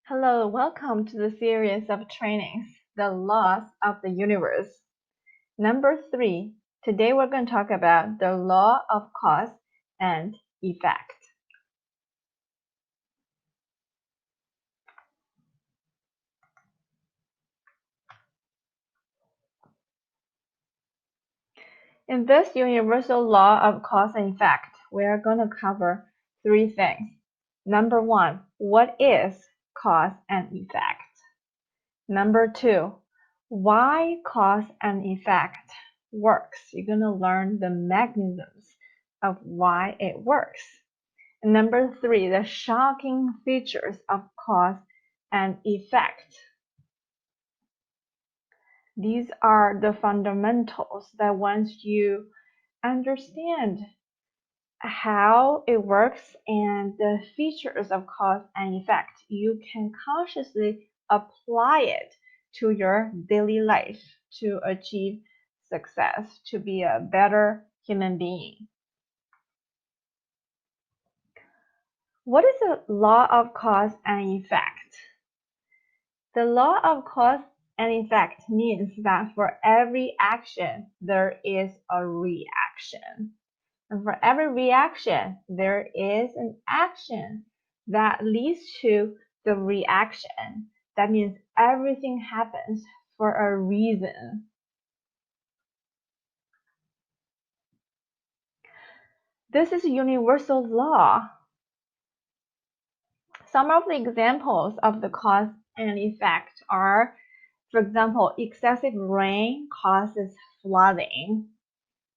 Hello, welcome to the series of trainings, The Laws of the Universe. Number 3, today we're going to talk about the law of cause and effect. In this universal law of cause and effect, we are going to cover 3 things. Number 1, what is cause and effect? Number 2, why cause and effect works. You're going to learn the mechanisms of why it works. And number 3, the shocking features of cause and effect. These are the fundamentals that once you understand how it works and the features of cause and effect, you can consciously apply it to your daily life to achieve success, to be a better human being. What is the law of cause and effect? The law of cause and effect means that for every action, there is a reaction. And for every reaction, there is an action that leads to the reaction. That means everything happens for a reason. This is a universal law. Some of the examples of the cause and effect are, for example, excessive rain causes flooding.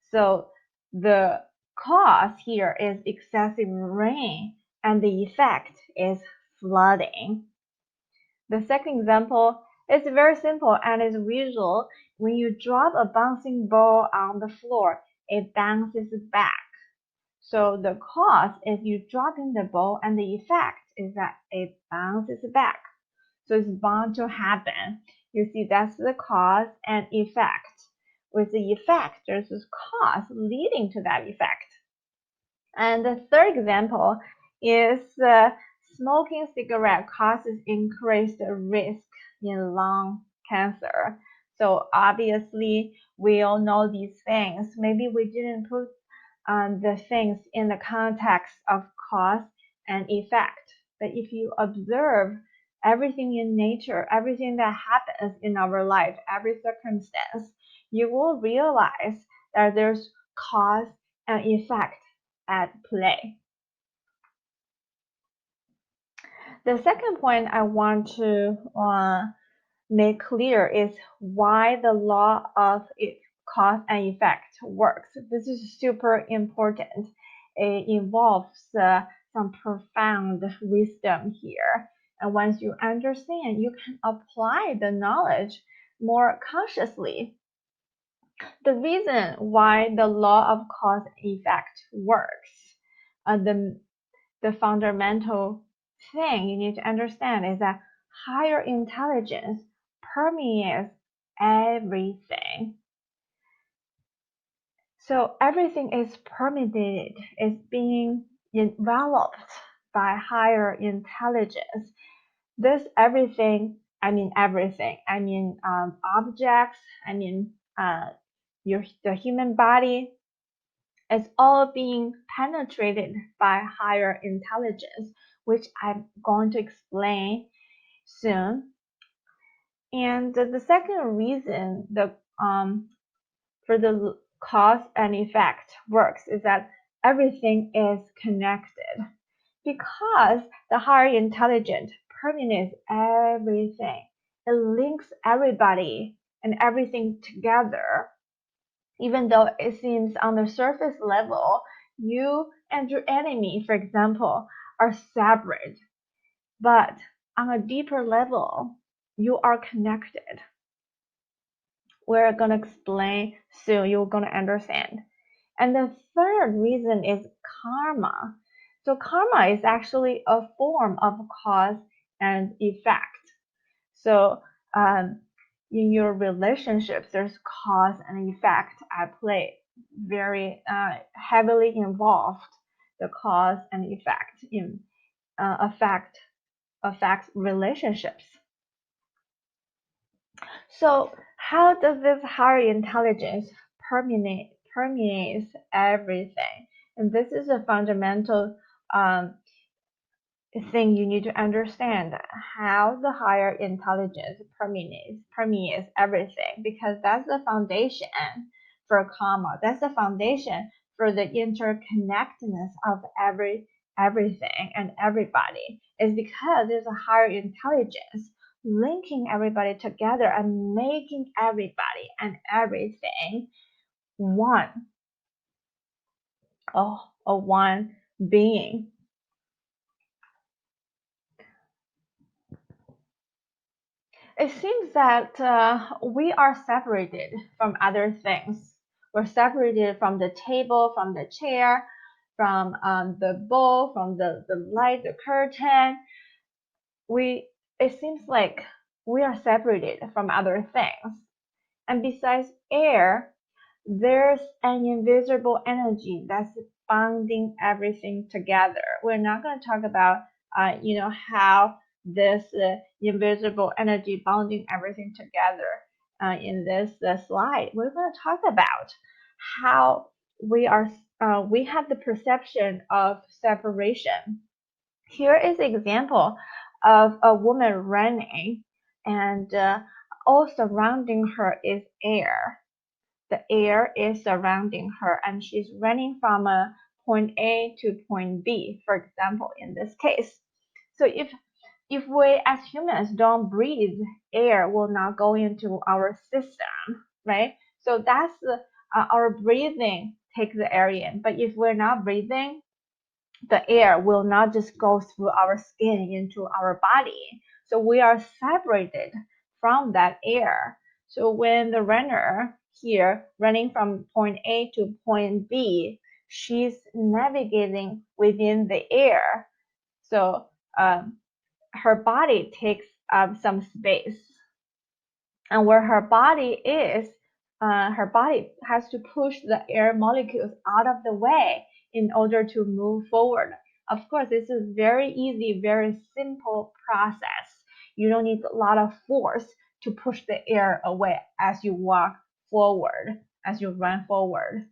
So the cause here is excessive rain and the effect is flooding. The second example is very simple and is visual. When you drop a bouncing ball on the floor, it bounces back. So the cause is you dropping the ball, and the effect is that it bounces back. So it's bound to happen. You see, that's the cause and effect. With the effect, there's this cause leading to that effect. And the third example is smoking cigarette causes increased risk in lung cancer. So obviously, we all know these things. Maybe we didn't put the things in the context of cause and effect. But if you observe everything in nature, everything that happens in our life, every circumstance, you will realize that there's cause and effect at play. The second point I want to make clear is why the law of cause and effect works. This is super important. It involves some profound wisdom here. And once you understand, you can apply the knowledge more consciously. The reason why the law of cause and effect works, the fundamental thing you need to understand is that higher intelligence permeates everything. So everything is permeated, is being enveloped by higher intelligence. This everything, I mean everything. I mean objects. I mean the human body. It's all being penetrated by higher intelligence, which I'm going to explain soon. And the second reason for the cause and effect works is that everything is connected. Because the higher intelligence permeates everything, it links everybody and everything together. Even though it seems on the surface level, you and your enemy, for example, are separate, but on a deeper level, you are connected. We're going to explain soon, you're going to understand. And the third reason is karma. So karma is actually a form of cause and effect. So in your relationships, there's cause and effect at play, very heavily involved. The cause and effect in affect affects relationships. So how does this higher intelligence permeates everything? And this is a fundamental thing you need to understand, how the higher intelligence permeates everything, because that's the foundation for karma. That's the foundation for the interconnectedness of everything and everybody. Is because there's a higher intelligence linking everybody together and making everybody and everything one, a one being. It seems that we are separated from other things. We're separated from the table, from the chair, from the bowl, from the light, the curtain. It seems like we are separated from other things. And besides air, there's an invisible energy that's bonding everything together. We're not going to talk about, how this invisible energy bonding everything together in this slide. We're going to talk about how we have the perception of separation. Here is an example of a woman running, and all surrounding her is air. The air is surrounding her, and she's running from a point A to point B, for example, in this case. So if we as humans don't breathe, air will not go into our system, right? So that's our breathing takes the air in. But if we're not breathing, the air will not just go through our skin into our body. So we are separated from that air. So when the runner here running from point A to point B, she's navigating within the air. So her body takes up some space. And where her body is, her body has to push the air molecules out of the way in order to move forward. Of course, this is very easy, very simple process. You don't need a lot of force to push the air away as you walk forward, as you run forward.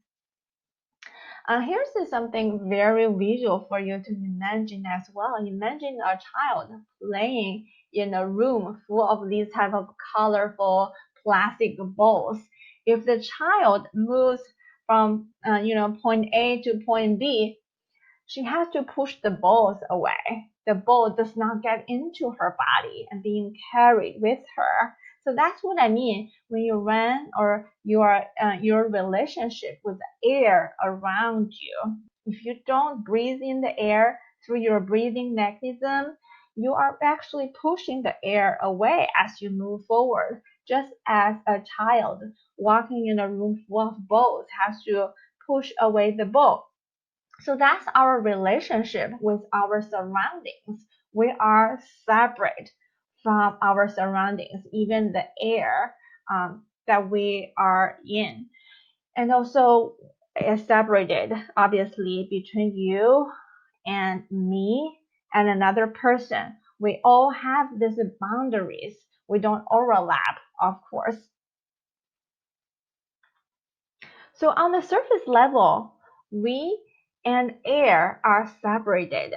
Here's something very visual for you to imagine as well. Imagine a child playing in a room full of these type of colorful plastic balls. If the child moves from point A to point B, she has to push the balls away. The ball does not get into her body and being carried with her. So that's what I mean when you run or your relationship with the air around you. If you don't breathe in the air through your breathing mechanism, you are actually pushing the air away as you move forward, just as a child walking in a room full of balls has to push away the ball. So that's our relationship with our surroundings. We are separate from our surroundings, even the air that we are in. And also, it's separated, obviously, between you and me and another person. We all have these boundaries. We don't overlap, of course. So on the surface level, we and air are separated.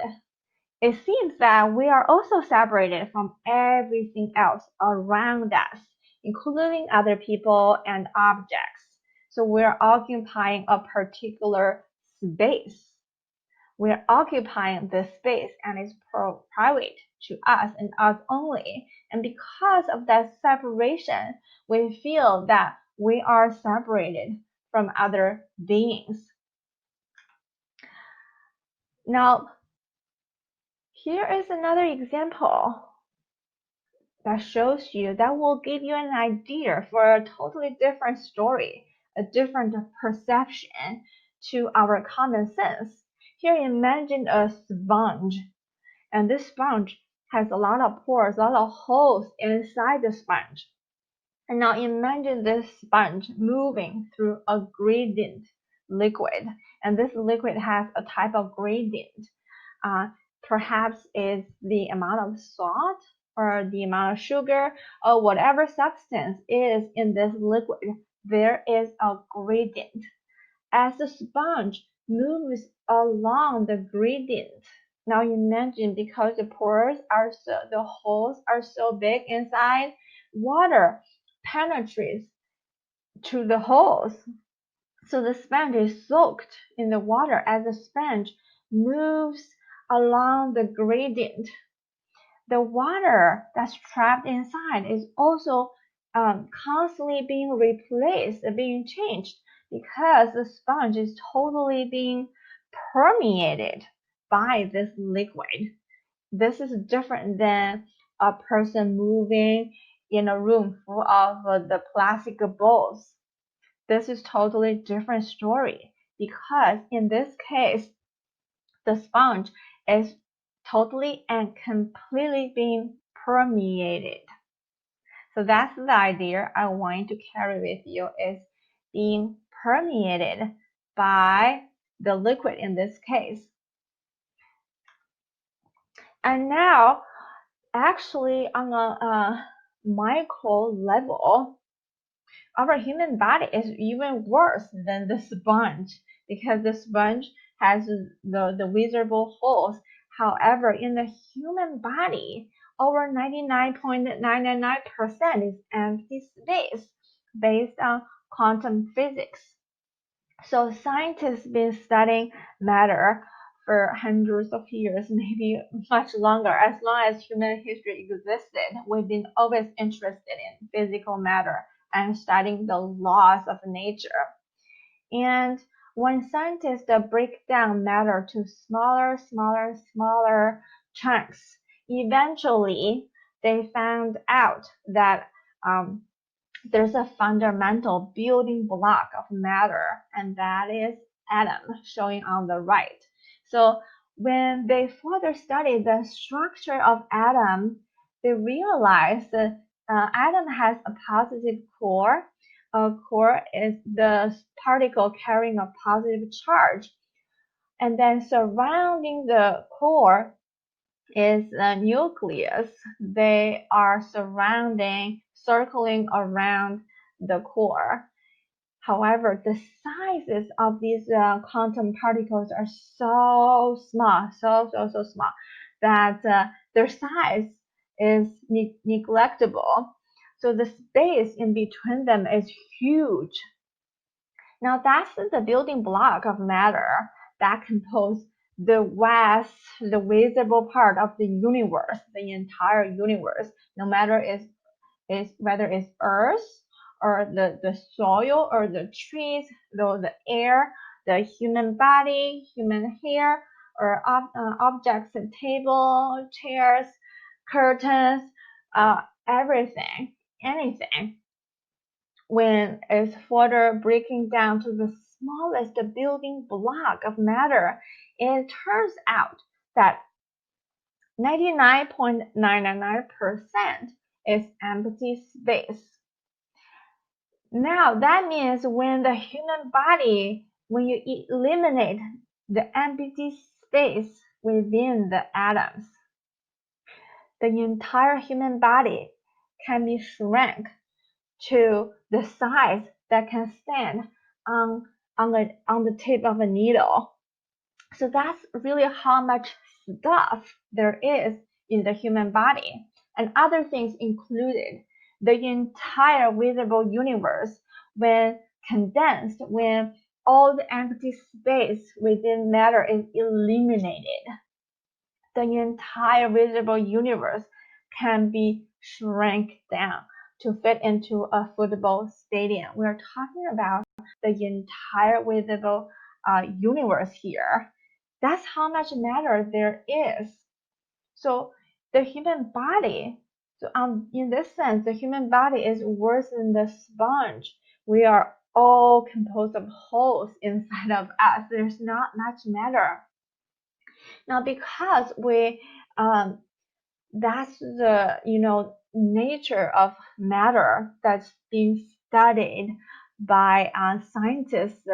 It seems that we are also separated from everything else around us, including other people and objects. So we're occupying a particular space. We're occupying this space and it's private to us and us only. And because of that separation, we feel that we are separated from other beings. Now, here is another example that shows you, that will give you an idea for a totally different story, a different perception to our common sense. Here, imagine a sponge, and this sponge has a lot of pores, a lot of holes inside the sponge. And now imagine this sponge moving through a gradient liquid, and this liquid has a type of gradient. perhaps it's the amount of salt or the amount of sugar or whatever substance is in this liquid. There is a gradient. As the sponge moves along the gradient, now imagine, because the holes are so big inside, water penetrates to the holes. So the sponge is soaked in the water as the sponge moves along the gradient. The water that's trapped inside is also constantly being replaced, being changed, because the sponge is totally being permeated by this liquid. This is different than a person moving in a room full of the plastic bowls. This is totally different story, because in this case, the sponge is totally and completely being permeated. So that's the idea I want to carry with you, is being permeated by the liquid in this case. And now, actually, on a micro level, our human body is even worse than the sponge, because the sponge has the visible holes. However, in the human body, over 99.999% is empty space based on quantum physics. So scientists have been studying matter for hundreds of years, maybe much longer. As long as human history existed, we've been always interested in physical matter and studying the laws of nature. And when scientists break down matter to smaller chunks, eventually they found out that there's a fundamental building block of matter, and that is atom, showing on the right. So when they further studied the structure of atom, they realized that atom has a positive core. A core is the particle carrying a positive charge, and then surrounding the core is the nucleus. They are circling around the core. However, the sizes of these quantum particles are so small, so small, that their size is neglectable. So the space in between them is huge. Now that's the building block of matter that compose the visible part of the universe, the entire universe, no matter whether it's Earth or the soil or the trees, the air, the human body, human hair, or objects, table, chairs, curtains, everything, anything. When it's further breaking down to the smallest building block of matter, it turns out that 99.999% is empty space. Now that means when you eliminate the empty space within the atoms, the entire human body can be shrunk to the size that can stand on the tip of a needle. So that's really how much stuff there is in the human body. And other things included the entire visible universe, when condensed, when all the empty space within matter is eliminated, the entire visible universe can be shrunk down to fit into a football stadium. We're talking about the entire visible universe here. That's how much matter there is. So the human body, in this sense, the human body is worse than the sponge. We are all composed of holes inside of us. There's not much matter. Now, because that's the nature of matter that's being studied by scientists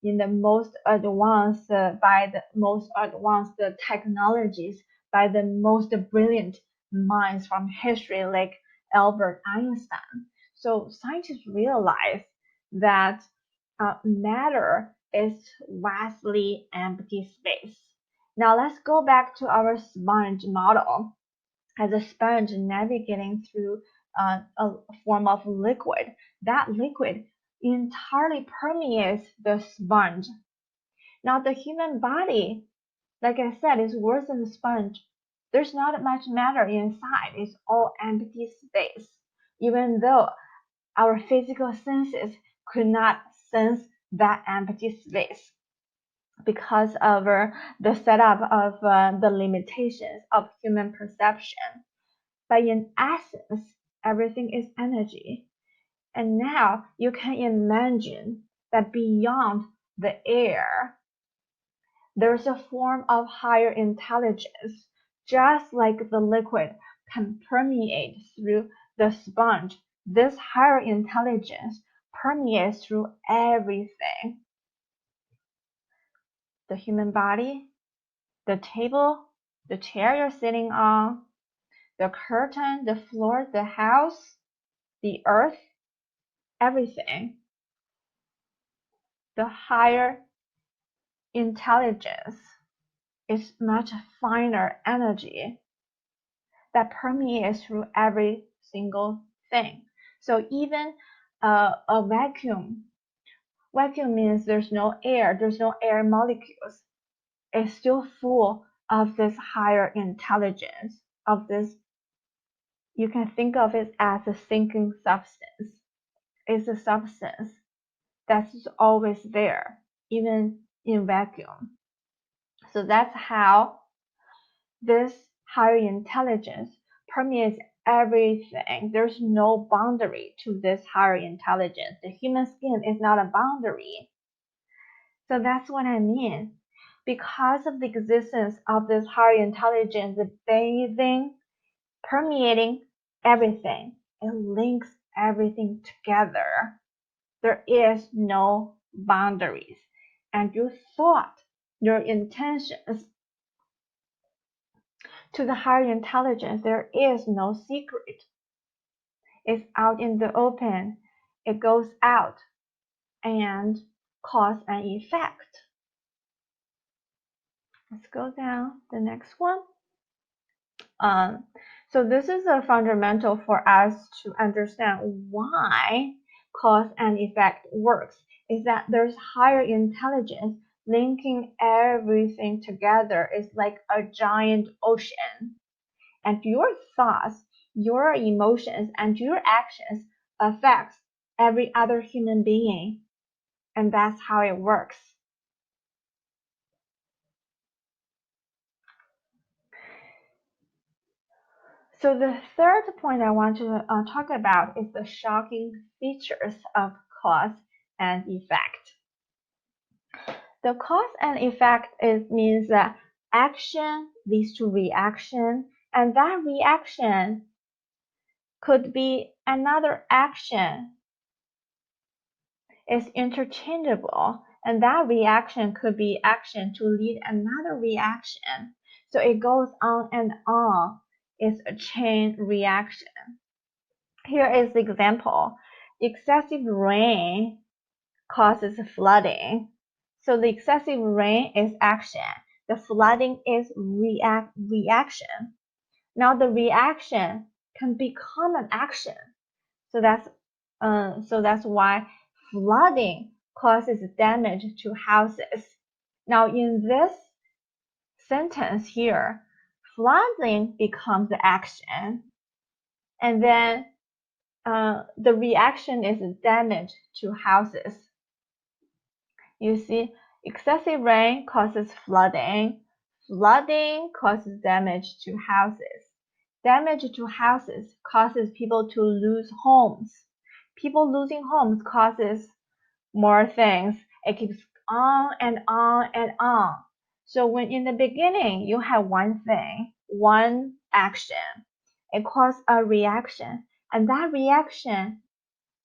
in the most advanced by the most advanced technologies by the most brilliant minds from history like Albert Einstein. So scientists realize that matter is vastly empty space. Now let's go back to our sponge model. As a sponge navigating through a form of liquid, that liquid entirely permeates the sponge. Now the human body, like I said, is worse than the sponge. There's not much matter inside. It's all empty space. Even though our physical senses could not sense that empty space because of the setup of the limitations of human perception. But in essence, everything is energy. And now you can imagine that beyond the air, there's a form of higher intelligence, just like the liquid can permeate through the sponge. This higher intelligence permeates through everything. The human body, the table, the chair you're sitting on, the curtain, the floor, the house, the earth, everything. The higher intelligence is much finer energy that permeates through every single thing. So even a vacuum means there's no air molecules. It's still full of this higher intelligence, of this, you can think of it as a thinking substance. It's a substance that's always there, even in vacuum. So that's how this higher intelligence permeates everything. There's no boundary to this higher intelligence. The human skin is not a boundary. So that's what I mean. Because of the existence of this higher intelligence bathing, permeating everything, it links everything together. There is no boundaries. And your thought, your intentions, to the higher intelligence, there is no secret. It's out in the open. It goes out and cause and effect. Let's go down the next one. So this is a fundamental for us to understand why cause and effect works, is that there's higher intelligence linking everything together. It's like a giant ocean. And your thoughts, your emotions, and your actions affects every other human being. And that's how it works. So the third point I want to talk about is the shocking features of cause and effect. The cause and effect means that action leads to reaction, and that reaction could be another action. It's interchangeable, and that reaction could be action to lead another reaction. So it goes on and on. It's a chain reaction. Here is the example. Excessive rain causes flooding. So the excessive rain is action. The flooding is reaction. Now the reaction can become an action. So that's why flooding causes damage to houses. Now in this sentence here, flooding becomes the action, and then the reaction is damage to houses. You see, excessive rain causes flooding. Flooding causes damage to houses. Damage to houses causes people to lose homes. People losing homes causes more things. It keeps on and on and on. So when in the beginning you have one thing, one action, it causes a reaction, and that reaction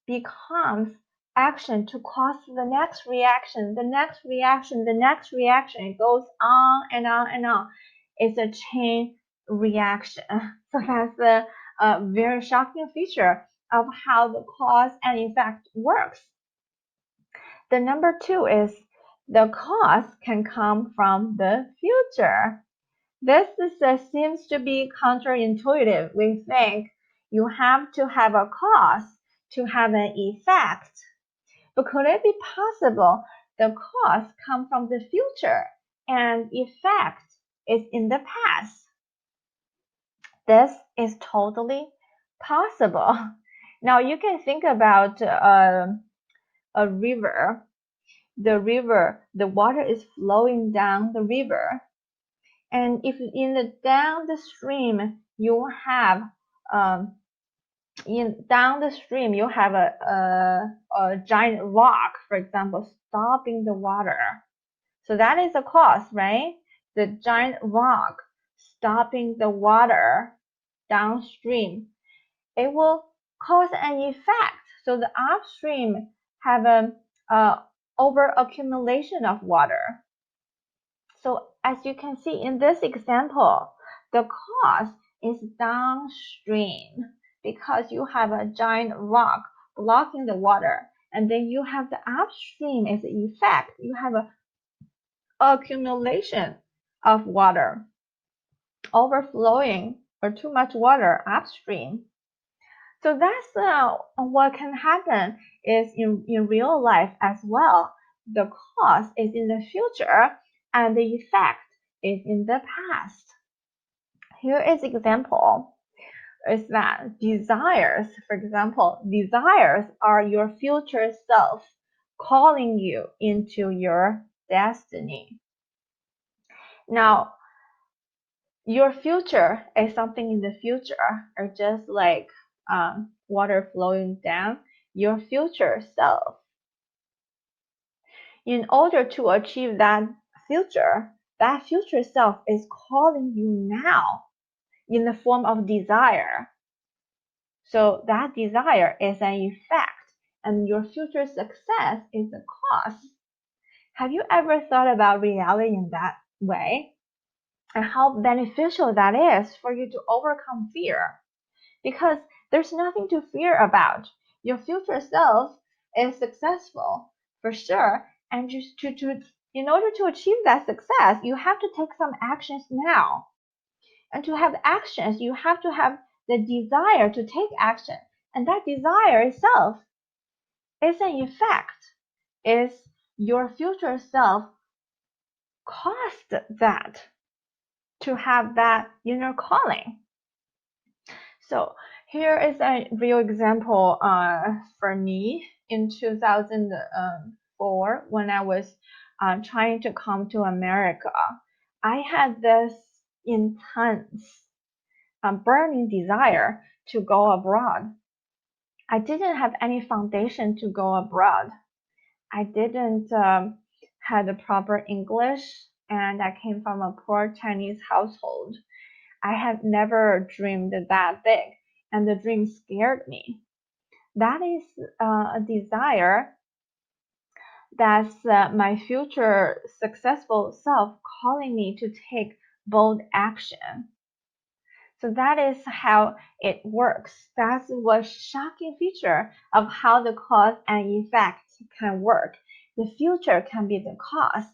becomes action to cause the next reaction, the next reaction, the next reaction. It goes on and on and on. It's a chain reaction. So that's a very shocking feature of how the cause and effect works. The number two is the cause can come from the future. This seems to be counterintuitive. We think you have to have a cause to have an effect. But could it be possible the cause come from the future and effect is in the past? This is totally possible. Now you can think about a river. The water is flowing down the river. And if in the down the stream you have a giant rock, for example, stopping the water. So that is a cause, right? The giant rock stopping the water downstream. It will cause an effect. So the upstream have an over accumulation of water. So as you can see in this example, the cause is downstream because you have a giant rock blocking the water, and then you have the upstream as the effect. You have a accumulation of water, overflowing or too much water upstream. So that's what can happen is in real life as well. The cause is in the future and the effect is in the past. Here is example is that desires, for example, desires are your future self calling you into your destiny. Now, your future is something in the future, or just like water flowing down, your future self. In order to achieve that future self is calling you now in the form of desire. So that desire is an effect, and your future success is the cause. Have you ever thought about reality in that way? And how beneficial that is for you to overcome fear? Because there's nothing to fear about. Your future self is successful for sure, and just in order to achieve that success, you have to take some actions now. And to have actions, you have to have the desire to take action, and that desire itself is an effect. Is your future self caused that to have that inner calling? So here is a real example for me in 2004 when I was trying to come to America. I had this intense burning desire to go abroad. I didn't have any foundation to go abroad. I didn't have the proper English, and I came from a poor Chinese household. I had never dreamed that big, and the dream scared me. That is a desire that's my future successful self calling me to take bold action. So that is how it works. That's what shocking feature of how the cause and effect can work. The future can be the cause,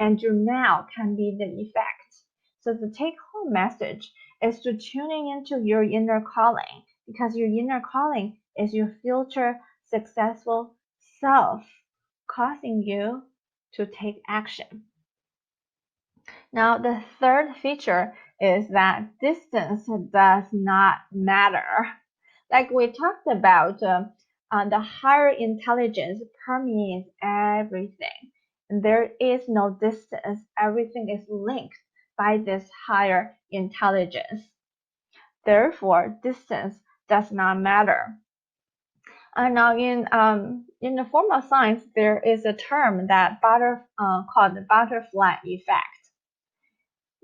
and your now can be the effect. So the take-home message is to tuning into your inner calling, because your inner calling is your future successful self causing you to take action. Now, the third feature is that distance does not matter. Like we talked about, the higher intelligence permeates everything. There is no distance. Everything is linked by this higher intelligence. Therefore, distance does not matter. Now, in the form of science, there is a term that called the butterfly effect.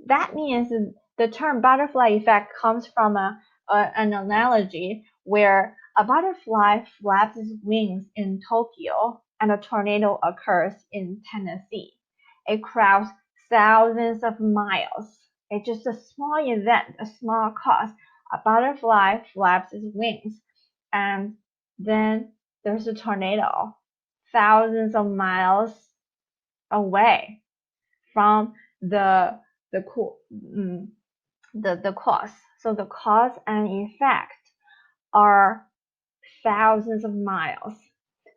That means the term butterfly effect comes from an analogy where A butterfly flaps its wings in Tokyo, and a tornado occurs in Tennessee. It crowds thousands of miles. It's just a small event, a small cause. A butterfly flaps its wings, and then there's a tornado thousands of miles away from the the cause. So the cause and effect are thousands of miles.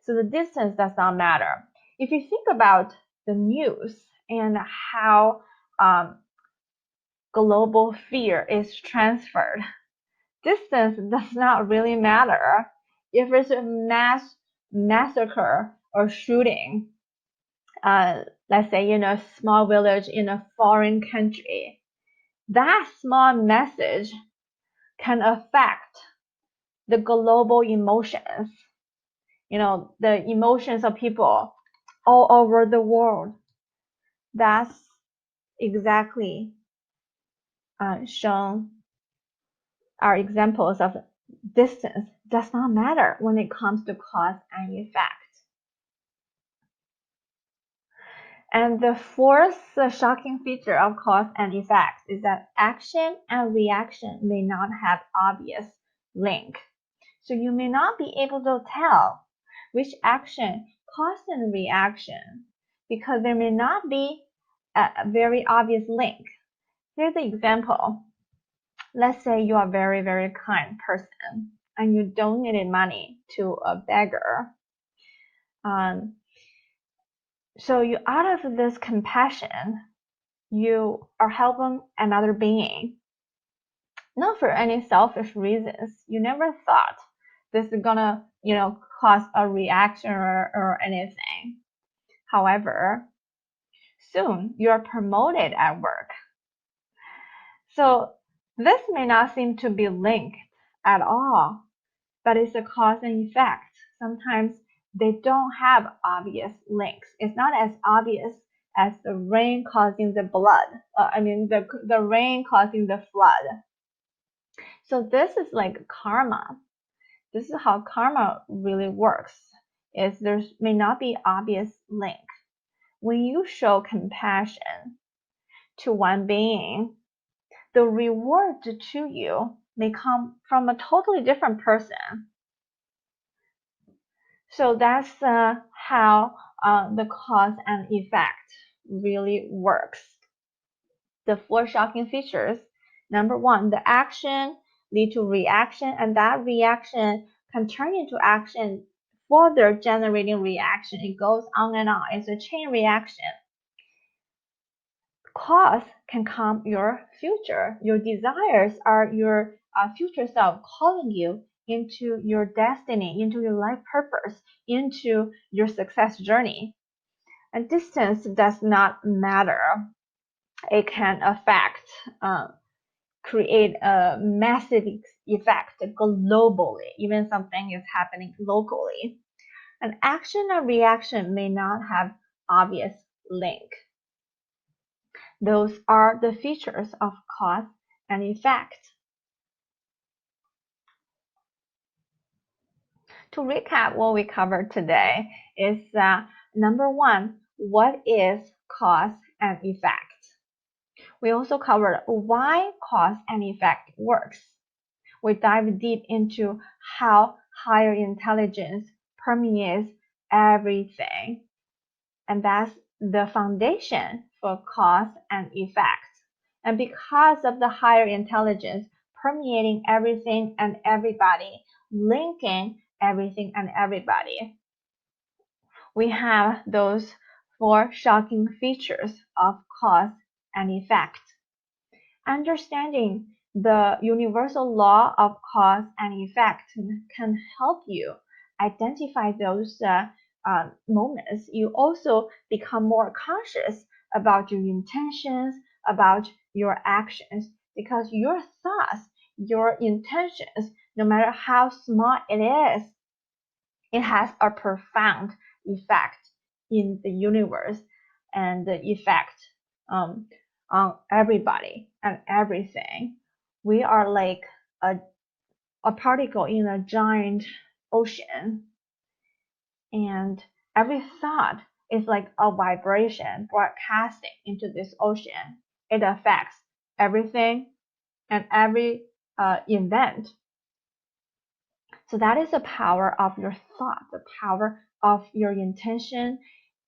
So the distance does not matter. If you think about the news and how global fear is transferred, distance does not really matter. If it's a massacre or shooting, let's say in a small village in a foreign country, that small message can affect the global emotions, the emotions of people all over the world. That's exactly shown are examples of distance does not matter when it comes to cause and effect. And the fourth shocking feature of cause and effect is that action and reaction may not have obvious link. So you may not be able to tell which action caused a reaction because there may not be a very obvious link. Here's the example. Let's say you are a very, very kind person and you donated money to a beggar. So you, out of this compassion, you are helping another being, not for any selfish reasons. You never thought this is gonna, cause a reaction or anything. However, soon you are promoted at work. So this may not seem to be linked at all, but it's a cause and effect. Sometimes they don't have obvious links. It's not as obvious as the rain causing the blood. The rain causing the flood. So this is like karma. This is how karma really works. Is there may not be obvious link. When you show compassion to one being, the reward to you may come from a totally different person. So that's how the cause and effect really works. The four shocking features. Number one, the action lead to reaction, and that reaction can turn into action, further generating reaction. It goes on and on. It's a chain reaction. Cause can come your future. Your desires are your future self calling you into your destiny, into your life purpose, into your success journey. And distance does not matter. It can affect, create a massive effect globally, even something is happening locally. An action and reaction may not have obvious link. Those are the features of cause and effect. To recap what we covered today is number one, what is cause and effect? We also covered why cause and effect works. We dive deep into how higher intelligence permeates everything, and that's the foundation for cause and effect. And because of the higher intelligence permeating everything and everybody, linking everything and everybody, we have those four shocking features of cause and effect. Understanding the universal law of cause and effect can help you identify those moments. You also become more conscious about your intentions, about your actions, because your thoughts, your intentions, no matter how small it is, it has a profound effect in the universe and the effect on everybody and everything. We are like a particle in a giant ocean, and every thought is like a vibration broadcasting into this ocean. It affects everything and every event. So that is the power of your thought, the power of your intention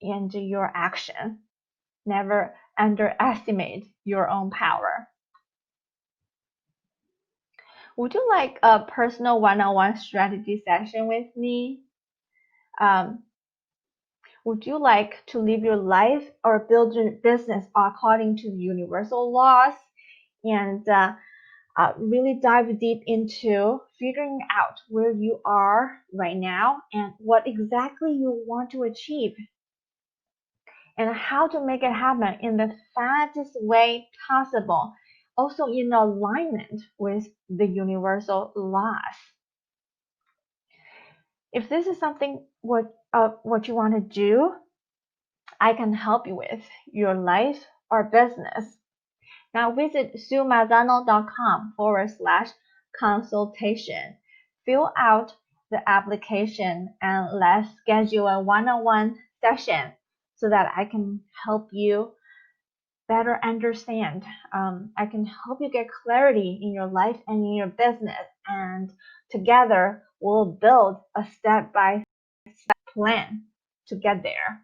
and your action. Never underestimate your own power. Would you like a personal one-on-one strategy session with me? Would you like to live your life or build your business according to universal laws and really dive deep into figuring out where you are right now and what exactly you want to achieve and how to make it happen in the fastest way possible, also in alignment with the universal laws? If this is something what you want to do, I can help you with your life or business. Now visit suemazzano.com/consultation. Fill out the application and let's schedule a one-on-one session so that I can help you better understand. I can help you get clarity in your life and in your business, and together we'll build a step-by-step plan to get there.